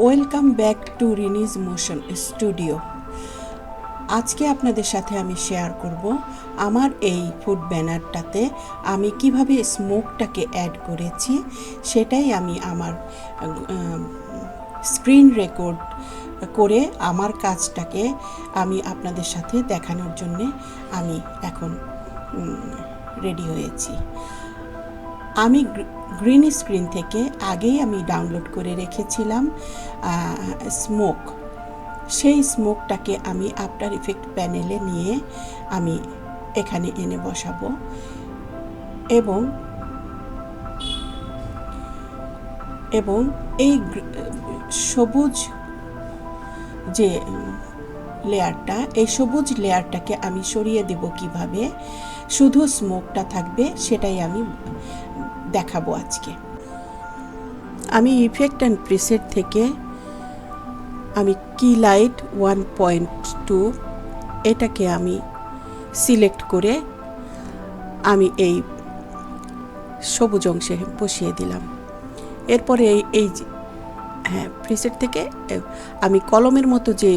Welcome back to রিনিজ motion studio. আজকে আপনাদের সাথে আমি শেয়ার করব আমার এই ফুড ব্যানারটাতে আমি কিভাবে স্মোকটাকে অ্যাড করেছি। সেটাই আমি আমার স্ক্রিন রেকর্ড করে আমার কাজটাকে আমি আপনাদের সাথে দেখানোর জন্যে আমি এখন রেডি হয়েছি। আমি গ্রিন স্ক্রিন থেকে আগেই আমি ডাউনলোড করে রেখেছিলাম স্মোক। সেই স্মোকটাকে আমি আফটার ইফেক্ট প্যানেলে নিয়ে আমি এখানে এনে বসাবো এবং এই সবুজ যে লেয়ারটা, এই সবুজ লেয়ারটাকে আমি সরিয়ে দেব কিভাবে, শুধু স্মোকটা থাকবে সেটাই আমি দেখাবো আজকে। আমি ইফেক্ট অ্যান্ড প্রিসেট থেকে আমি কি লাইট 1.2 এটাকে আমি সিলেক্ট করে আমি এই সবুজ অংশে বসিয়ে দিলাম। এরপরে এই প্রিসেট থেকে আমি কলমের মতো যে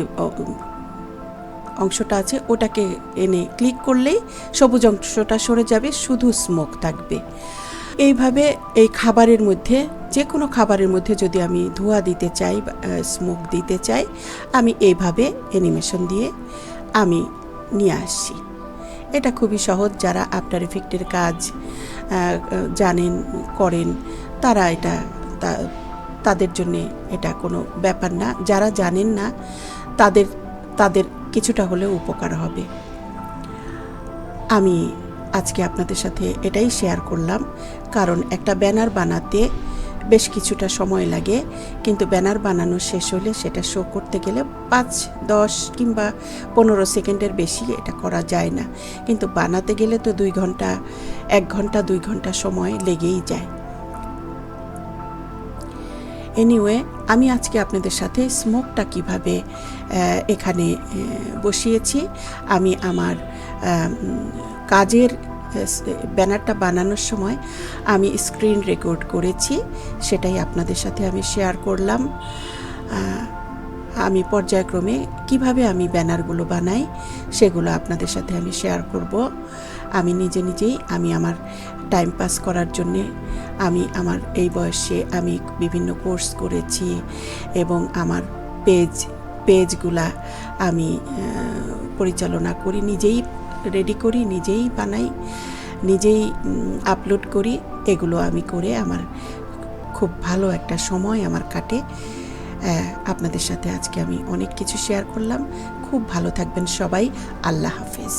অংশটা আছে ওটাকে এনে ক্লিক করলেই সবুজ অংশটা সরে যাবে, শুধু স্মোক থাকবে। এইভাবে এই খাবারের মধ্যে, যে কোনো খাবারের মধ্যে যদি আমি ধোঁয়া দিতে চাই, স্মোক দিতে চাই, আমি এইভাবে অ্যানিমেশন দিয়ে আমি নিয়ে আসছি। এটা খুবই সহজ। যারা আফটার ইফেক্টের কাজ জানেন, করেন, তারা এটা তাদের জন্যে এটা কোনো ব্যাপার না। যারা জানেন না তাদের কিছুটা হলেও উপকার হবে। আমি আজকে আপনাদের সাথে এটাই শেয়ার করলাম, কারণ একটা ব্যানার বানাতে বেশ কিছুটা সময় লাগে, কিন্তু ব্যানার বানানো শেষ হলে সেটা শো করতে গেলে 5-10 কিংবা 15 সেকেন্ডের বেশি এটা করা যায় না, কিন্তু বানাতে গেলে তো 2 ঘন্টা, 1 ঘন্টা 2 ঘন্টা সময় লেগেই যায়। এনিওয়ে, আমি আজকে আপনাদের সাথে স্মোকটা কিভাবে এখানে বসিয়েছি, আমি আমার কাজের ব্যানারটা বানানোর সময় আমি স্ক্রিন রেকর্ড করেছি, সেটাই আপনাদের সাথে আমি শেয়ার করলাম। আমি পর্যায়ক্রমে কিভাবে আমি ব্যানারগুলো বানাই সেগুলো আপনাদের সাথে আমি শেয়ার করব। আমি নিজেই আমি আমার টাইম পাস করার জন্যে আমি আমার এই বয়সে আমি বিভিন্ন কোর্স করেছি এবং আমার পেজগুলা আমি পরিচালনা করি, নিজেই রেডি করি, নিজেই বানাই, নিজেই আপলোড করি। এগুলো আমি করে আমার খুব ভালো একটা সময় আমার কাটে। আপনাদের সাথে আজকে আমি অনেক কিছু শেয়ার করলাম। খুব ভালো থাকবেন সবাই। আল্লাহ হাফেজ।